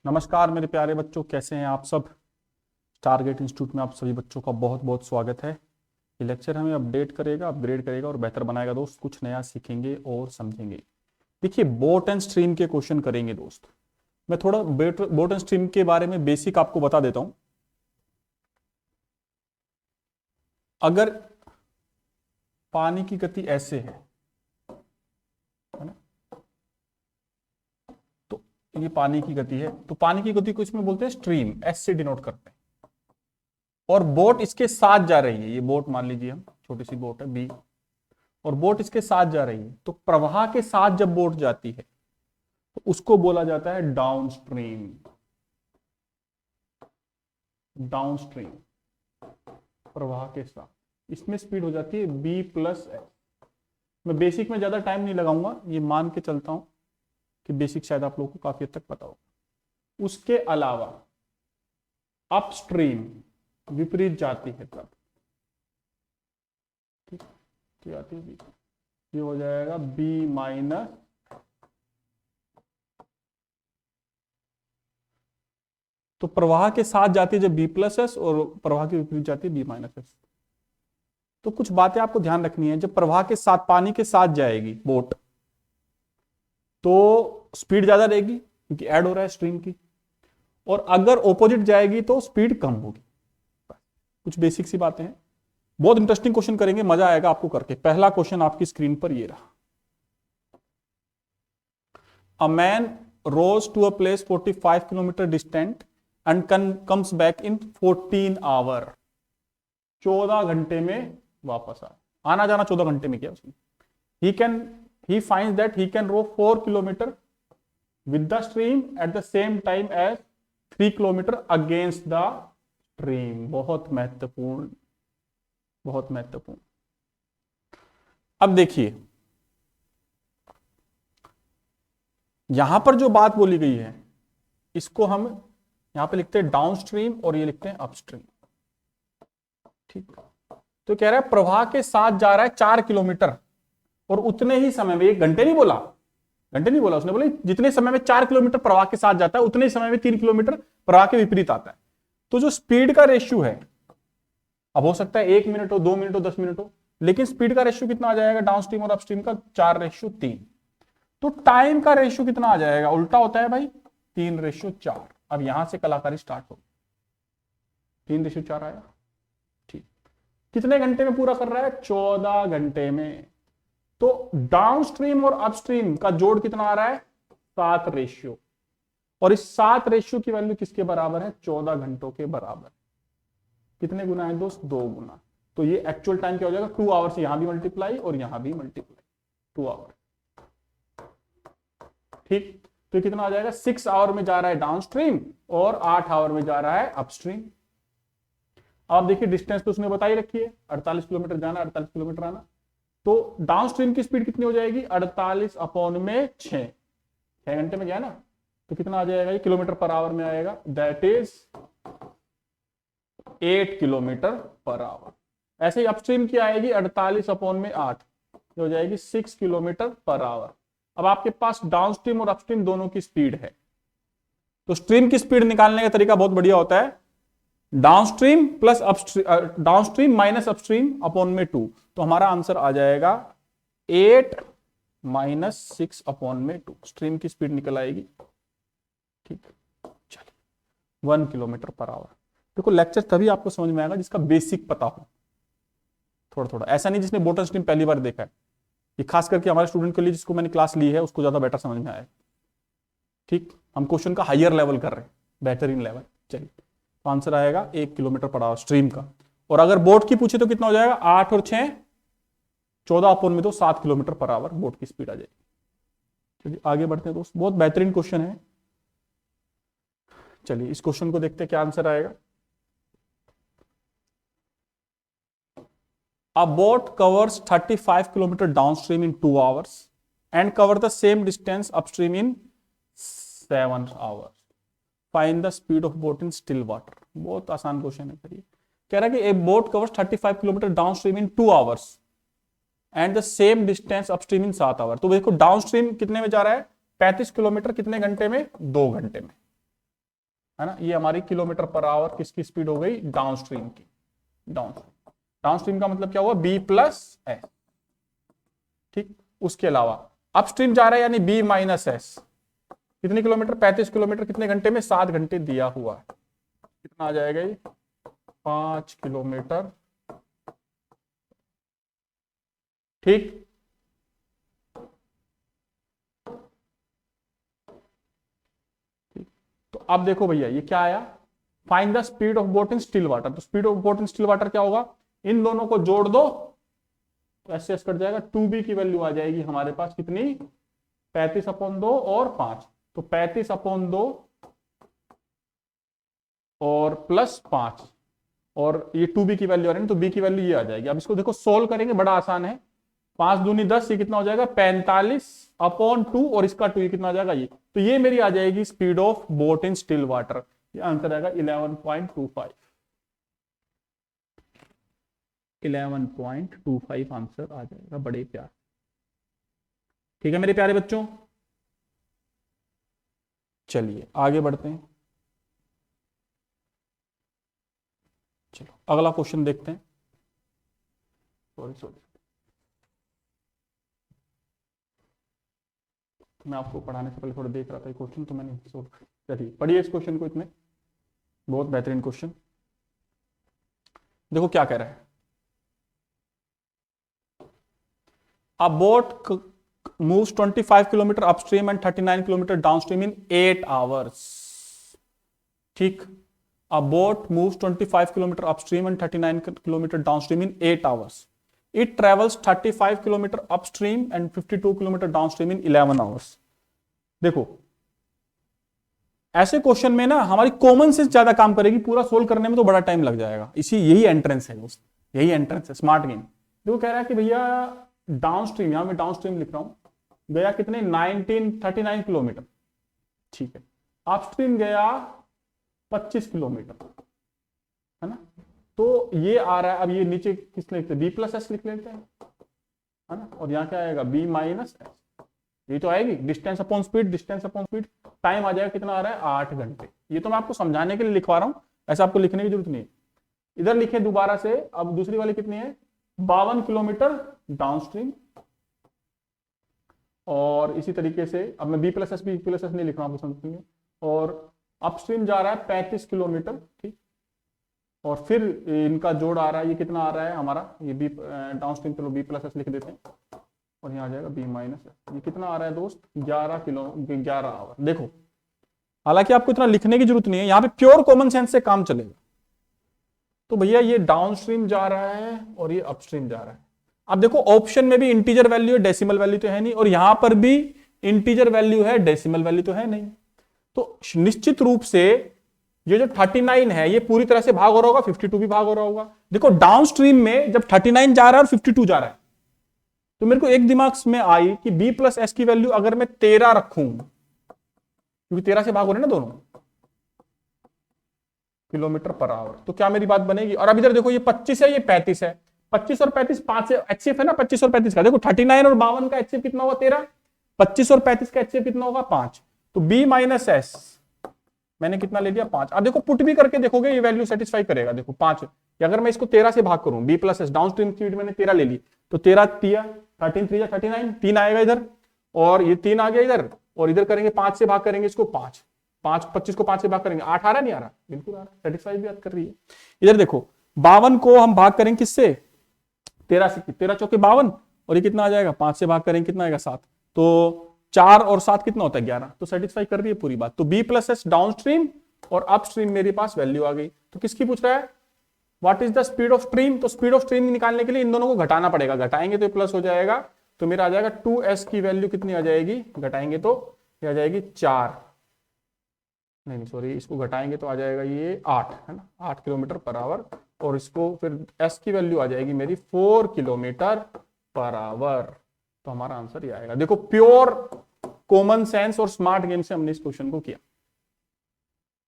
नमस्कार मेरे प्यारे बच्चों, कैसे हैं आप सब। टारगेट इंस्टीट्यूट में आप सभी बच्चों का बहुत बहुत स्वागत है। ये लेक्चर हमें अपडेट करेगा, अपग्रेड करेगा और बेहतर बनाएगा दोस्त। कुछ नया सीखेंगे और समझेंगे। देखिए, बोट एंड स्ट्रीम के क्वेश्चन करेंगे दोस्त। मैं थोड़ा बोट एंड स्ट्रीम के बारे में बेसिक आपको बता देता हूं। अगर पानी की गति ऐसे है ना, तो ये पानी की गति है, तो पानी की गति को इसमें बोलते हैं स्ट्रीम, एस से डिनोट करते हैं। और बोट इसके साथ जा रही है, ये बोट मान लीजिए हम, छोटी सी बोट है बी, और बोट इसके साथ जा रही है। तो प्रवाह के साथ जब बोट जाती है तो उसको बोला जाता है डाउन स्ट्रीम। डाउन स्ट्रीम प्रवाह के साथ, इसमें स्पीड हो जाती है बी प्लस एस। मैं बेसिक में ज्यादा टाइम नहीं लगाऊंगा, ये मान के चलता हूं कि बेसिक शायद आप लोगों को काफी हद तक पता होगा। उसके अलावा अपस्ट्रीम विपरीत जाती है तब, ठीक है, आती है बी, ये हो जाएगा बी माइनस, तो प्रवाह के साथ जाती है जब बी प्लस एस और प्रवाह के विपरीत जाती है बी माइनस एस। तो कुछ बातें आपको ध्यान रखनी है। जब प्रवाह के साथ, पानी के साथ जाएगी बोट, तो स्पीड ज्यादा रहेगी क्योंकि ऐड हो रहा है स्ट्रीम की, और अगर ऑपोजिट जाएगी तो स्पीड कम होगी। कुछ बेसिक सी बातें हैं। बहुत इंटरेस्टिंग क्वेश्चन करेंगे, मजा आएगा आपको करके। पहला क्वेश्चन आपकी स्क्रीन पर ये रहा। A man rows to a place 45 kilometre distant and comes back in 14 hour. 14 घंटे में वापस आना जाना 14 घंटे में किया उसने। he finds that he can row 4 kilometer with the stream at the same time as 3 kilometer against the stream। बहुत महत्वपूर्ण, बहुत महत्वपूर्ण। अब देखिए, यहां पर जो बात बोली गई है इसको हम यहां पे लिखते हैं डाउन स्ट्रीम और ये लिखते हैं अपस्ट्रीम, ठीक। तो कह रहा है प्रवाह के साथ जा रहा है 4 किलोमीटर और उतने ही समय में, एक घंटे नहीं बोला, घंटे नहीं बोला उसने, बोले जितने समय में 4 किलोमीटर प्रवाह के साथ जाता है उतने ही समय में 3 किलोमीटर प्रवाह के विपरीत आता है। तो जो स्पीड का रेशियो है, अब हो सकता है 1 मिनट हो, 2 मिनट हो, 10 मिनट हो, लेकिन स्पीड का रेशियो कितना आ जाएगा डाउन स्ट्रीम और अपस्ट्रीम का? 4:3। तो टाइम का रेशियो कितना आ जाएगा? उल्टा होता है भाई, 3:4। अब यहां से कलाकारी स्टार्ट हो, 3:4 आया, ठीक। कितने घंटे में पूरा कर रहा है? 14 घंटे में। तो डाउन स्ट्रीम और अपस्ट्रीम का जोड़ कितना आ रहा है? 7 रेशियो। और इस 7 रेशियो की वैल्यू किसके बराबर है? 14 घंटों के बराबर। कितने गुना है दोस्त? 2 गुना। तो ये एक्चुअल टाइम क्या हो जाएगा? 2 आवर्स, यहां भी मल्टीप्लाई और यहां भी मल्टीप्लाई, 2 आवर, ठीक। तो कितना आ जाएगा? 6 आवर में जा रहा है डाउन स्ट्रीम और 8 आवर में जा रहा है अपस्ट्रीम। अब देखिए, डिस्टेंस तो उसने बताई रखी है, 48 किलोमीटर जाना, 48 किलोमीटर आना। तो डाउन स्ट्रीम की स्पीड कितनी हो जाएगी? 48/6, 6 घंटे में गया ना, तो कितना आ जाएगा? ये किलोमीटर पर आवर में आएगा, that is 8 kilometre per hour. ऐसे ही अपस्ट्रीम की आएगी 48/8, हो जाएगी 6 किलोमीटर पर आवर। अब आपके पास डाउन स्ट्रीम और अपस्ट्रीम दोनों की स्पीड है, तो स्ट्रीम की स्पीड निकालने का तरीका बहुत बढ़िया होता है, downstream plus upstream, downstream minus upstream upon में 2। तो हमारा आंसर आ जाएगा 8 माइनस 6 अपॉन में 2। स्ट्रीम की स्पीड निकल आएगी, ठीक। चलिए, 1 किलोमीटर पर आवर। देखो, लेक्चर तभी आपको समझ में आएगा जिसका बेसिक पता हो, थोड़ा थोड़ा। ऐसा नहीं जिसने बोटल स्ट्रीम पहली बार देखा है, ये खास करके हमारे स्टूडेंट के लिए जिसको मैंने क्लास ली है उसको ज्यादा बेटर समझ में आए, ठीक। हम क्वेश्चन का हायर लेवल कर रहे हैं, बेहतरीन लेवल। चलिए, तो आंसर आएगा 1 किलोमीटर पर आवर स्ट्रीम का। और अगर बोट की पूछे तो कितना हो जाएगा? 8 और 6 14 अपॉन में, तो 7 किलोमीटर पर आवर बोट की स्पीड आ जाएगी। चलिए आगे बढ़ते हैं दोस्त, बहुत बेहतरीन क्वेश्चन है। चलिए इस क्वेश्चन को देखते हैं क्या आंसर आएगा। A boat covers 35 kilometer downstream in 2 hours and cover the same distance upstream in 7 hours. Find the speed of boat in still water. बहुत आसान क्वेश्चन है। करिए, कह रहा है कि a boat covers 35 kilometer downstream in 2 hours and the same distance upstream in 7 hours। तो देखो, डाउनस्ट्रीम कितने में जा रहा है? 35 किलोमीटर, कितने घंटे में? 2 घंटे में। है ना। ये हमारी किलोमीटर पर आवर किसकी स्पीड हो गई, डाउनस्ट्रीम की। डाउनस्ट्रीम का मतलब क्या हुआ, बी प्लस एस। ठीक, उसके अलावा अपस्ट्रीम जा रहा है यानी बी माइनस एस। कितने किलोमीटर, 35 किलोमीटर, कितने घंटे में, 7 घंटे दिया हुआ है। कितना आ जाएगा ये, 5 किलोमीटर। ठीक, तो अब देखो भैया ये क्या आया, find the speed of boat in still water. तो speed of boat in still water क्या होगा, इन दोनों को जोड़ दो तो ऐसे ऐसे कट जाएगा, 2b की वैल्यू आ जाएगी हमारे पास कितनी, 35/2 और 5। तो 35/2 और प्लस 5, और ये 2b की वैल्यू आ रही है तो b की वैल्यू ये आ जाएगी। अब इसको देखो सोल्व करेंगे, बड़ा आसान है। 5 दूनी 10, ये कितना हो जाएगा 45/2, और इसका 2 ये कितना आ जाएगा ये। तो ये मेरी आ जाएगी speed of boat in still water. ये आंसर आएगा 11.25। 11.25 आंसर आ जाएगा, बड़े प्यार। ठीक है मेरे प्यारे बच्चों, चलिए आगे बढ़ते हैं। चलो अगला क्वेश्चन देखते हैं। सॉरी, मैं आपको पढ़ाने से पहले थोड़ा देख रहा था क्वेश्चन, तो मैंने सोल्व। चलिए पढ़िए इस क्वेश्चन को, इसमें बहुत बेहतरीन क्वेश्चन। देखो क्या कह रहा है, A boat moves 25 kilometre upstream and 39 kilometre downstream in 8 hours। ठीक, A boat moves 25 kilometre upstream and 39 kilometre downstream in 8 hours. It travels 35 kilometre upstream and 52 kilometre downstream in 11 hours। देखो ऐसे क्वेश्चन में ना हमारी कॉमन सेंस ज्यादा काम करेगी, पूरा सोल्व करने में तो बड़ा टाइम लग जाएगा। इसी यही एंट्रेंस है दोस्त, यही एंट्रेंस है स्मार्ट गेम। देखो कह रहा है कि भैया डाउनस्ट्रीम, यहां मैं डाउनस्ट्रीम लिख रहा हूं, गया कितने 1939 किलोमीटर। ठीक है, अपस्ट्रीम गया 25 किलोमीटर, है ना। तो ये आ रहा है, अब ये नीचे किस लिखते हैं, बी प्लस एस लिख लेते हैं, है ना। और यहाँ क्या आएगा, बी माइनस एस। ये तो आएगी distance upon speed, distance upon speed. Time आ जाएगा कितना आ रहा है, 8 घंटे। ये तो मैं आपको समझाने के लिए लिखवा रहा हूं, ऐसा आपको लिखने की जरूरत नहीं है। इधर लिखे दोबारा से, अब दूसरी वाली कितनी है, 52 किलोमीटर डाउनस्ट्रीम। और इसी तरीके से अब मैं बी प्लस एस नहीं लिख रहा हूं आपको समझ। और अपस्ट्रीम जा रहा है 35 किलोमीटर। ठीक, और फिर इनका जोड़ आ रहा है, ये कितना आ रहा है हमारा, ये बी डाउनस्ट्रीम, चलो बी प्लस एस लिख देते हैं, और यहाँ आ जाएगा बी माइनस एस। ये कितना आ रहा है दोस्त, 11 आवर। देखो हालांकि आपको इतना लिखने की जरूरत नहीं है, यहाँ पे प्योर कॉमन सेंस से काम चलेगा। तो भैया ये डाउनस्ट्रीम जा रहा है और ये अपस्ट्रीम जा रहा है। अब देखो ऑप्शन में भी इंटीजर वैल्यू है, डेसिमल वैल्यू तो है नहीं, और यहां पर भी इंटीजर वैल्यू है, डेसिमल वैल्यू तो है नहीं। तो निश्चित रूप से ये जो 39 है ये पूरी तरह से भाग हो रहा होगा, 52 भी भाग हो रहा होगा। देखो डाउनस्ट्रीम में जब 39 जा रहा है और 52 जा रहा है, तो मेरे को एक दिमाग में आई कि b प्लस एस की वैल्यू अगर मैं 13 रखूं, क्योंकि 13 से भाग हो रहे हैं ना दोनों, किलोमीटर पर आवर, तो क्या मेरी बात बनेगी। और अब इधर देखो ये 25 है, ये 35 है, 25 और 35 5 एचसीएफ है ना, 25 और 35 का। देखो 39 और 52 का एचसीएफ कितना होगा 13, 25 और 35 का एचसीएफ कितना होगा 5। तो b माइनस एस मैंने कितना ले लिया 5। अब देखो पुट भी करके देखोगे ये वैल्यू सेटिस्फाई करेगा। देखो 5, अगर मैं इसको 13 से भाग करूं, b plus S downstream speed मैंने 13 ले ली, तो 13 13 3 39, 3 आएगा इधर, और ये 3 आ गया इधर, और इधर करेंगे 5 से भाग करेंगे इसको, 5 25 को 5 से भाग करेंगे 8 आ रहा नहीं आ रहा, बिल्कुल आ रहा, सेटिस्फाई भी बात कर रही है। इधर देखो 52 को हम भाग करेंगे किससे, 13 से, 13 चौके 52, और ये कितना आ जाएगा 5 से भाग करेंगे कितना आएगा 7, तो 4 और 7 कितना होता है 11, तो सेटिस्फाई कर रही है पूरी बात। तो b प्लस एस डाउनस्ट्रीम और अपस्ट्रीम मेरे पास वैल्यू आ गई। तो किसकी पूछ रहा है, what is the speed of stream. तो स्पीड ऑफ स्ट्रीम निकालने के लिए इन दोनों को घटाना पड़ेगा, घटाएंगे तो प्लस हो जाएगा, तो मेरा आ जाएगा 2s की वैल्यू कितनी आ जाएगी, घटाएंगे तो ये आ जाएगी 4, नहीं सॉरी, इसको घटाएंगे तो आ जाएगा ये 8, है ना, 8 किलोमीटर पर आवर, और इसको फिर s की वैल्यू आ जाएगी मेरी 4 किलोमीटर पर आवर। तो हमारा आंसर ये आएगा। देखो प्योर कॉमन सेंस और स्मार्ट गेम से हमने इस क्वेश्चन को किया।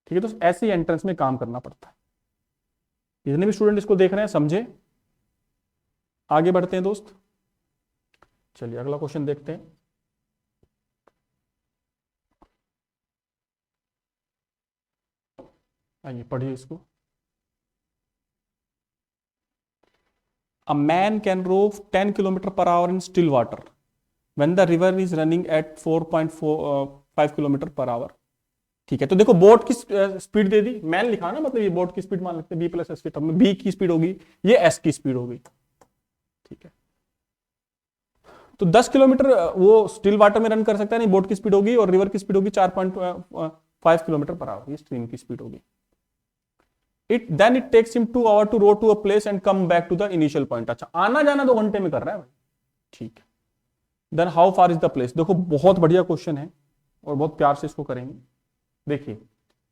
ठीक है, तो ऐसे एंट्रेंस में काम करना पड़ता है। जितने भी स्टूडेंट इसको देख रहे हैं समझे। आगे बढ़ते हैं दोस्त, चलिए अगला क्वेश्चन देखते हैं। आइए पढ़िए इसको। A man can row 10 kilometre per hour in still water when the river is running at 4.5 kilometre per hour. ठीक है, तो देखो बोट की स्पीड दे दी, मैन लिखा ना, मतलब ये बोट की स्पीड मान लेते हैं बी प्लस एस के टर्म में, बी की स्पीड होगी, ये एस की स्पीड होगी। ठीक है, तो 10 किलोमीटर वो स्टिल वाटर में रन कर सकता है, नहीं बोट की स्पीड होगी, और रिवर की स्पीड होगी 4.5 किलोमीटर पर आवर, ये स्ट्रीम की स्पीड होगी। It takes him 2 hours to row to a place and come back to the initial point। अच्छा, आना जाना 2 घंटे में कर रहा है भाई। ठीक है, then how far is the place. देखो बहुत बढ़िया क्वेश्चन है और बहुत प्यार से इसको करेंगे। देखिए,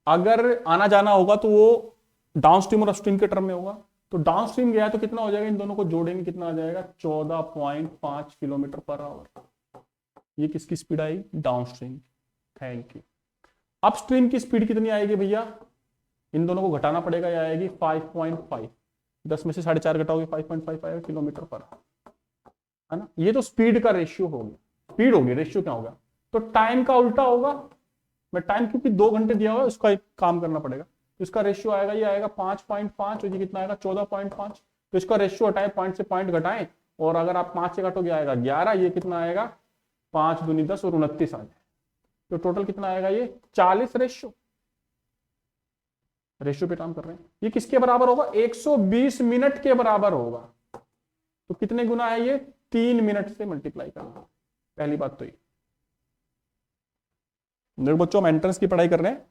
अगर आना जाना होगा तो वो डाउन स्ट्रीम और अपस्ट्रीम के टर्म में होगा, तो डाउन स्ट्रीम गया तो कितना हो जाएगा, इन दोनों को जोड़ेंगे कितना आ जाएगा, 14.5 किलोमीटर पर आवर। ये किसकी speed I, down stream. Thank you. Upstream की स्पीड कितनी आएगी भैया, इन दोनों को घटाना पड़ेगा, ये आएगी 5.5, 10 में से 4.5 घटाओगे 5.5 आएगा किलोमीटर पर, है ना। ये तो स्पीड का रेशियो हो गया, स्पीड होगी, रेशियो क्या होगा, तो टाइम का उल्टा होगा। मैं टाइम क्योंकि 2 घंटे दिया हुआ है, उसका एक काम करना पड़ेगा, तो इसका रेशियो आएगा, ये आएगा 5.5, और ये कितना आएगा 14.5। तो इसका रेशियो हटाए, पॉइंट से पॉइंट घटाएं, और अगर आप 5 से घटोगे आएगा 11, ये कितना आएगा 5 दूनी 10 और 29 आ जाए, तो टोटल कितना आएगा, ये 40 रेशियो पे काम कर रहे हैं। ये किसके बराबर होगा, 120 मिनट के बराबर होगा। तो कितने गुना है ये, 3 मिनट से मल्टीप्लाई करना। पहली बात तो ये देखो बच्चों, हम एंट्रेंस की पढ़ाई कर रहे हैं,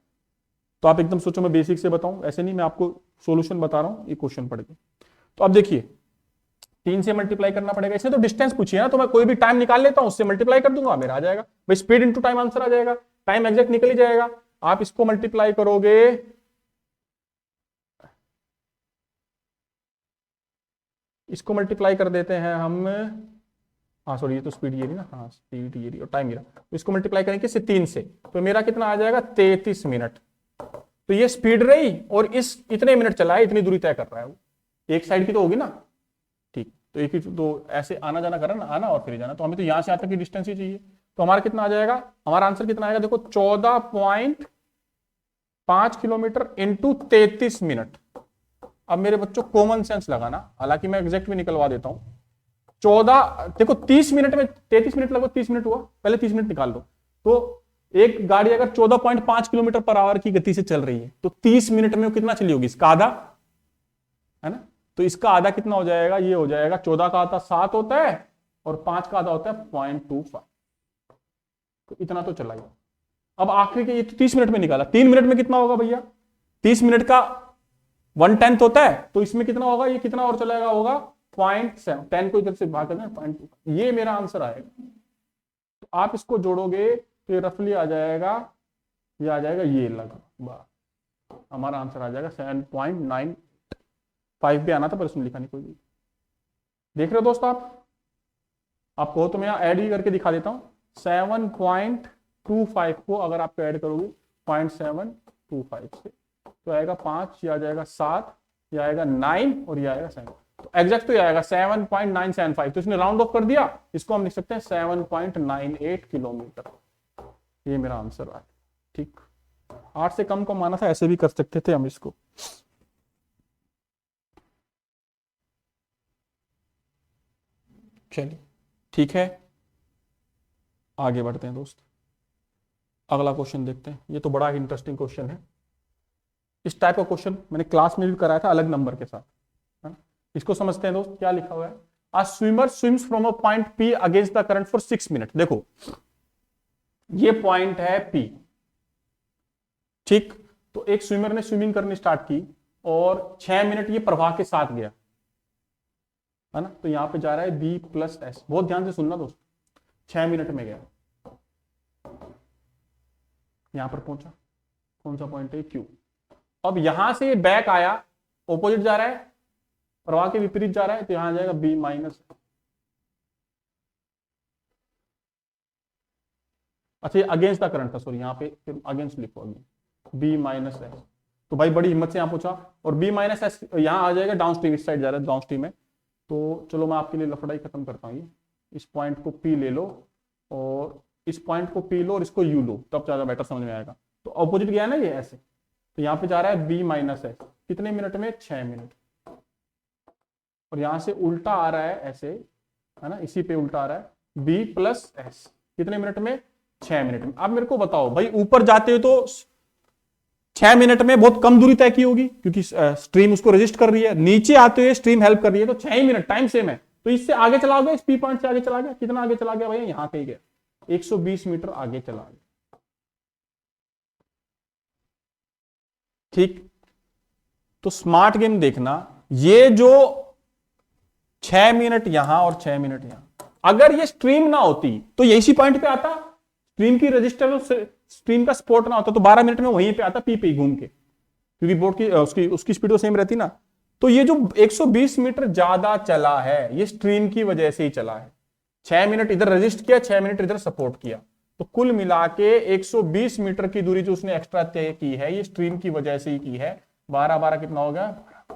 तो आप एकदम सोचो मैं बेसिक से बताऊं, ऐसे नहीं, मैं आपको सॉल्यूशन बता रहा हूं, ये क्वेश्चन पढ़ के। तो अब देखिए 3 से मल्टीप्लाई करना पड़ेगा, इसने तो डिस्टेंस पूछी है ना, तो मैं कोई भी टाइम निकाल लेता हूं, उससे मल्टीप्लाई कर दूंगा, मेरा आ जाएगा भाई, स्पीड इंटू टाइम आंसर आ जाएगा, टाइम एग्जैक्ट निकल ही जाएगा। आप इसको मल्टीप्लाई करोगे, इसको मल्टीप्लाई कर देते हैं हम, हाँ सॉरी, ये तो स्पीड ये रही ना, हाँ स्पीड ये रही और टाइम ये रहा, तो इसको मल्टीप्लाई करेंगे किससे, 3 से, तो मेरा कितना आ जाएगा 33 मिनट। तो ये स्पीड रही, और इस इतने मिनट चला है, इतनी दूरी तय कर रहा है वो, एक साइड की तो होगी ना। ठीक, तो एक ही तो ऐसे आना जाना कर रहा है ना, आना और फिर जाना, तो हमें तो यहां से यहां तक की डिस्टेंस ही चाहिए। तो हमारा कितना आ जाएगा, हमारा आंसर कितना आएगा, देखो 14.5 किलोमीटर इंटू 33 मिनट। अब मेरे बच्चों कॉमन सेंस लगाना, हालांकि मैं एग्जैक्ट भी निकलवा देता हूं। 14 देखो 30 मिनट में 33 मिनट लगभग 30 मिनट हुआ, पहले 30 मिनट निकाल लो। तो एक गाड़ी अगर 14.5 किलोमीटर पर आवर की गति से चल रही है, तो 30 मिनट में वो कितना चली होगी, इसका आधा, है ना। तो इसका आधा कितना हो जाएगा, ये हो जाएगा 14 का आधा 7 होता है, और 5 का आधा होता है 0.25, तो इतना तो चला ही। अब आखिरी के ये तो 30 मिनट में निकाला, 3 मिनट में कितना होगा भैया, 30 मिनट का 1/10 होता है, तो इसमें कितना होगा, ये कितना और चलाएगा, होगा 0.7, 10 को इधर से भाग करना 0.2, ये मेरा आंसर आएगा। तो आप इसको जोड़ोगे तो ये रफली आ जाएगा, ये आ जाएगा ये लगभग, हमारा आंसर आ जाएगा 7.95 भी आना था, पर उसमें लिखा नहीं कोई भी। देख रहे हो दोस्त, आप कहो तो मैं यहाँ ऐड ही करके दिखा देता हूँ। 7.25 को अगर आप ऐड करोगे 0.725 से, तो आएगा 5, ये आ जाएगा 7, ये आएगा 9, और ये आएगा 7, तो एग्जैक्ट तो ये आएगा 7.975। तो इसने राउंड ऑफ कर दिया, इसको हम लिख सकते हैं 7.98 किलोमीटर। ये मेरा आंसर आया। ठीक, 8 से कम को माना था, ऐसे भी कर सकते थे हम इसको। चलिए ठीक है, आगे बढ़ते हैं दोस्त, अगला क्वेश्चन देखते हैं। ये तो बड़ा ही इंटरेस्टिंग क्वेश्चन है। इस टाइप का क्वेश्चन मैंने क्लास में भी कराया था अलग नंबर के साथ, है? इसको समझते हैं दोस्त, क्या लिखा हुआ है, अ swimmer swims from a point P against the current for 6 minute. देखो ये पॉइंट है पी, ठीक, तो एक स्विमर ने स्विमिंग करनी स्टार्ट की और 6 मिनट ये प्रवाह के साथ गया, है ना। तो यहां पे जा रहा है बी प्लस एस, बहुत ध्यान से सुनना दोस्त, 6 मिनट में गया, यहां पर पहुंचा, कौन सा पॉइंट है, क्यू। अब यहां से ये बैक आया, ऑपोजिट जा रहा है, प्रवाह के विपरीत जा रहा है, तो यहां आ जाएगा बी माइनस। अच्छा, ये अगेंस्ट द करंट था, सॉरी, यहाँ पे फिर अगेंस्ट लिखो, अभी बी माइनस एस। तो भाई बड़ी हिम्मत से यहाँ पूछा, और बी माइनस एस यहाँ आ जाएगा डाउन स्ट्रीम, इस साइड जा रहा है डाउन स्ट्रीम में। तो चलो मैं आपके लिए लफड़ाई खत्म करता हूँ, ये इस पॉइंट को पी ले लो, और इस पॉइंट को पी लो, और इसको यू लो, तब ज्यादा बेटर समझ में आएगा। तो ऑपोजिट गया ना ये ऐसे, तो यहाँ पे जा रहा है b माइनस एस, कितने मिनट में? 6 मिनट। और यहां से उल्टा आ रहा है ऐसे, है ना, इसी पे उल्टा आ रहा है b प्लस एस, कितने मिनट में? 6 मिनट में। अब मेरे को बताओ भाई, ऊपर जाते हो तो 6 मिनट में बहुत कम दूरी तय की होगी क्योंकि स्ट्रीम उसको रजिस्ट कर रही है, नीचे आते हुए स्ट्रीम हेल्प कर रही है, तो 6 ही मिनट, टाइम सेम है। तो इससे आगे चला गया, इस पी पॉइंट से आगे चला गया, कितना आगे चला गया भैया? यहां कहीं गया, 120 मीटर आगे चला गया। ठीक, तो स्मार्ट गेम देखना, ये जो 6 मिनट यहां और 6 मिनट यहां, अगर ये स्ट्रीम ना होती तो ये इसी पॉइंट पे आता, स्ट्रीम की रेजिस्टेंस, स्ट्रीम का सपोर्ट ना होता तो 12 मिनट में वहीं पे आता, पी पे घूम के, क्योंकि बोर्ड की उसकी स्पीड तो सेम रहती ना। तो ये जो 120 मीटर ज्यादा चला है, ये स्ट्रीम की वजह से ही चला है। 6 मिनट इधर रजिस्ट किया, 6 मिनट इधर सपोर्ट किया, तो कुल मिला के 120 मीटर की दूरी जो उसने एक्स्ट्रा तय की है, ये स्ट्रीम की वजह से ही की है। 12 कितना हो गया?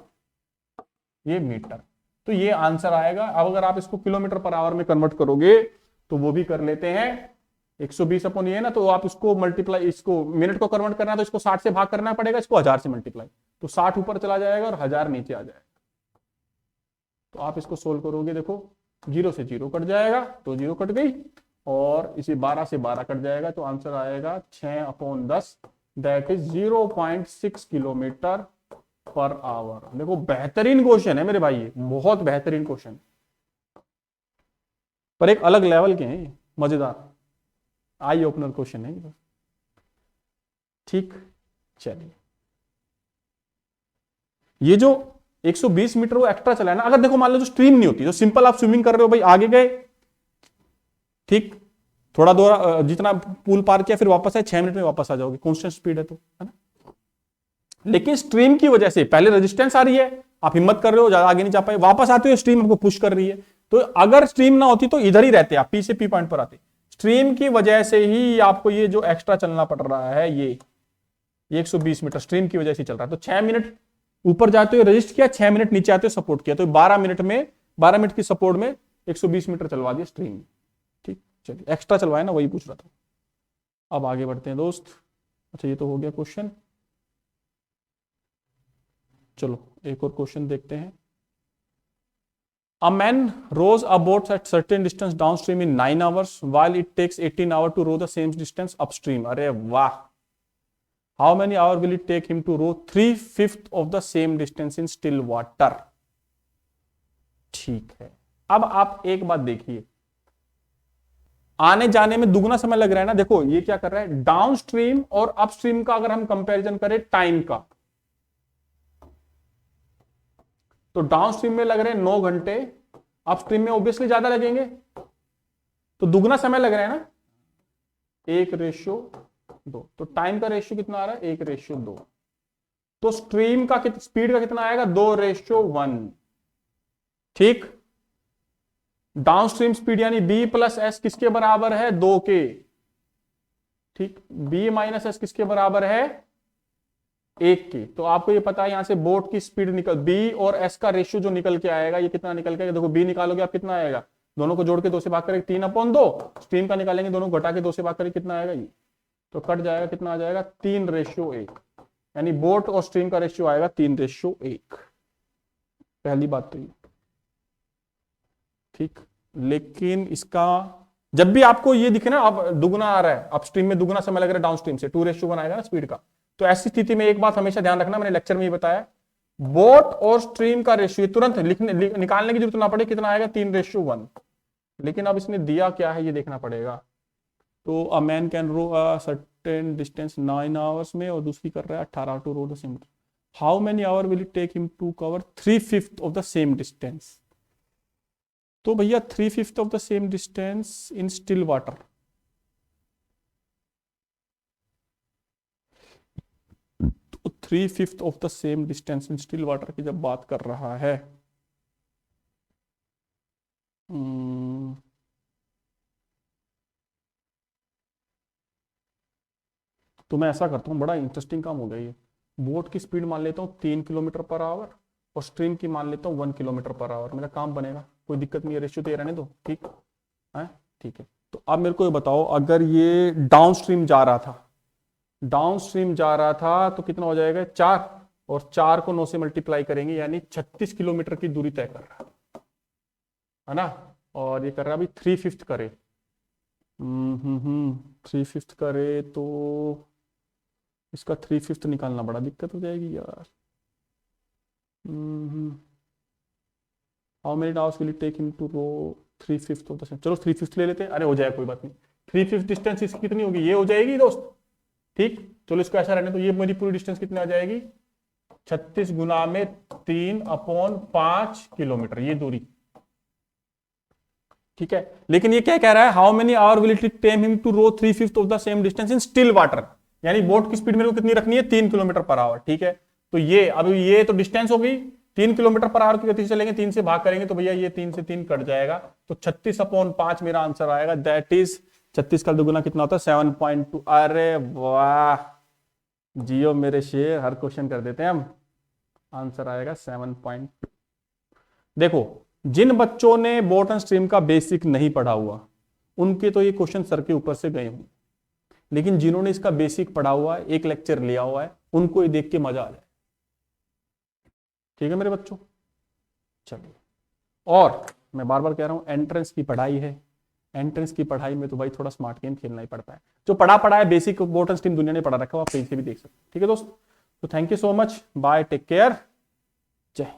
ये मीटर। तो ये आंसर आएगा। अब अगर आप इसको किलोमीटर पर आवर में कन्वर्ट करोगे तो वो भी कर लेते हैं, 120 अपॉन ये ना, तो आप इसको मल्टीप्लाई, इसको मिनट को कन्वर्ट करना है तो इसको 60 से भाग करना पड़ेगा, इसको 1000 से मल्टीप्लाई, तो 60 ऊपर चला जाएगा और 1000 नीचे आ जाएगा। तो आप इसको सोल्व करोगे, देखो 0 से 0 कट जाएगा, तो 0 कट गई, और इसी 12 से 12 कट जाएगा, तो आंसर आएगा 6/10, that is 0.6 kilometre per hour. देखो बेहतरीन क्वेश्चन है मेरे भाई, ये बहुत बेहतरीन क्वेश्चन, पर एक अलग लेवल के हैं, मजेदार आई ओपनर क्वेश्चन है। ठीक, चलिए, ये जो 120 मीटर वो एक्स्ट्रा चला है ना, अगर देखो मान लो तो स्ट्रीम नहीं होती, तो सिंपल आप स्विमिंग कर रहे हो भाई, आगे गए, ठीक, थोड़ा दौड़ा, जितना पूल पार किया, फिर वापस आए, 6 मिनट में वापस आ जाओगे, कांस्टेंट स्पीड है तो, है ना। लेकिन स्ट्रीम की वजह से पहले रेजिस्टेंस आ रही है, आप हिम्मत कर रहे हो, ज्यादा आगे नहीं जा पाए, वापस आते हो स्ट्रीम आपको पुश कर रही है। तो अगर स्ट्रीम ना होती तो इधर ही रहते, आप पी से पी पॉइंट पर आते। स्ट्रीम की वजह से ही आपको ये जो एक्स्ट्रा चलना पड़ रहा है, ये 120 मीटर स्ट्रीम की वजह से चल रहा है। तो 6 मिनट ऊपर जाते हुए रजिस्ट किया, 6 मिनट नीचे आते हुए सपोर्ट किया, तो 12 मिनट में, 12 मिनट की सपोर्ट में 120 मीटर चलवा दिया स्ट्रीम। ठीक, चलिए, एक्स्ट्रा चलवाया ना, वही पूछ रहा था। अब आगे बढ़ते हैं दोस्त। अच्छा, ये तो हो गया क्वेश्चन, चलो एक और क्वेश्चन देखते हैं। A man rows a boat at certain distance downstream in 9 hours while it takes 18 hours to row the same distance upstream. अरे वाह! How many hours will it take him to row 3/5 of the same distance in still water? ठीक है, अब आप एक बात देखिए, आने जाने में दुगना समय लग रहा है ना। देखो ये क्या कर रहा है, डाउनस्ट्रीम और अपस्ट्रीम का अगर हम कंपैरिजन करें टाइम का, तो डाउनस्ट्रीम में लग रहे हैं 9 घंटे, अपस्ट्रीम में ऑब्वियसली ज्यादा लगेंगे, तो दुगना समय लग रहा है ना, 1:2। तो टाइम का रेशियो कितना आ रहा है? 1:2। तो स्ट्रीम का स्पीड का कितना आएगा? 2:1। ठीक, डाउनस्ट्रीम स्पीड यानी b प्लस एस किसके बराबर है? 2 के। ठीक, b माइनस एस किसके बराबर है? 1 की। तो आपको ये पता है यहां से बोट की स्पीड निकल, b और s का रेशियो जो निकल के आएगा, ये कितना निकल के आएगा? देखो b निकालोगे आप, कितना आएगा? दोनों को जोड़ के 2 से भाग करेंगे, 3/2। स्ट्रीम का निकालेंगे, दोनों घटा के 2 से भाग करेंगे, कितना आएगा? ये तो कट जाएगा, कितना आ जाएगा? 3:1। यानी बोट और स्ट्रीम का रेशियो आएगा 3:1। पहली बात तो ये, ठीक। लेकिन इसका जब भी आपको ये दिखे ना, अब दुगना आ रहा है, अपस्ट्रीम में दुगना समय लग रहा है डाउनस्ट्रीम से, 2:1 आएगा ना स्पीड का, तो ऐसी स्थिति में एक बात हमेशा ध्यान रखना, मैंने लेक्चर में ही बताया, बोट और स्ट्रीम का रेशियो तुरंत निकालने की जरूरत ना पड़े, कितना आएगा? 3:1। लेकिन अब इसने दिया क्या है ये देखना पड़ेगा। तो a man can row a certain distance 9 hours में, और दूसरी कर रहा है 18 to row the same. How many hour will it take him to cover 3/5 of the same distance? तो भैया 3/5 of the same distance in still water, तो 3/5 of the same distance in still water की जब बात कर रहा है, तो मैं ऐसा करता हूँ, बड़ा इंटरेस्टिंग काम हो गया ये। बोट की स्पीड मान लेता हूँ 3 किलोमीटर पर आवर, और स्ट्रीम की मान लेता हूँ 1 किलोमीटर पर आवर। मेरा काम बनेगा, कोई दिक्कत नहीं है, रेशियो तो ये रहने दो, ठीक है, ठीक है। तो अब मेरे को ये बताओ, अगर ये डाउन स्ट्रीम जा रहा था, डाउन स्ट्रीम जा रहा था तो कितना हो जाएगा 4, और 4 को 9 से मल्टीप्लाई करेंगे यानी 36 किलोमीटर की दूरी तय कर रहा है ना। और ये कर रहा है अभी 3/5 करे, 3/5 करे तो इसका 3/5 निकालना बड़ा दिक्कत हो जाएगी यार। How many hours will it take him to row 3/5 of the चलो 3/5 ले लेते हैं, अरे हो जाएगा कोई बात नहीं। 3/5 डिस्टेंस इसकी कितनी होगी, ये हो जाएगी दोस्त, ठीक। चलो इसको ऐसा रहने तो ये मेरी पूरी डिस्टेंस कितनी आ जाएगी 36 गुना में 3/5 किलोमीटर ये दूरी, ठीक है। लेकिन ये क्या कह रहा है, how many hour will it take him to row 3/5 of the same distance in still water, यानी बोट की स्पीड मेरे को कितनी रखनी है 3 किलोमीटर पर आवर, ठीक है। तो ये अब ये तो डिस्टेंस हो गई 3 किलोमीटर पर आवर की गति से चलेंगे, 3 से भाग करेंगे तो भैया ये 3 से 3 कट जाएगा, तो 36/5 मेरा आंसर आएगा, दैट इज 36 का दुगुना कितना होता है 7.2। अरे वाह जियो मेरे शेर, हर क्वेश्चन कर देते हैं हम। आंसर आएगा 7.2। देखो जिन बच्चों ने बोट एंड स्ट्रीम का बेसिक नहीं पढ़ा हुआ उनके तो ये क्वेश्चन सर के ऊपर से गए होंगे, लेकिन जिन्होंने इसका बेसिक पढ़ा हुआ है, एक लेक्चर लिया हुआ है, उनको ये देख के मजा आ जाए, ठीक है मेरे बच्चों। चलिए, और मैं बार बार कह रहा हूं एंट्रेंस की पढ़ाई है, एंट्रेंस की पढ़ाई में तो भाई थोड़ा स्मार्ट गेम खेलना ही पड़ता है। जो पढ़ा है बेसिक बोट एंड स्ट्रीम दुनिया ने पढ़ा रखा है, आप कहीं से भी देख सकते, ठीक है दोस्त। तो thank you so much, bye, take care, जय।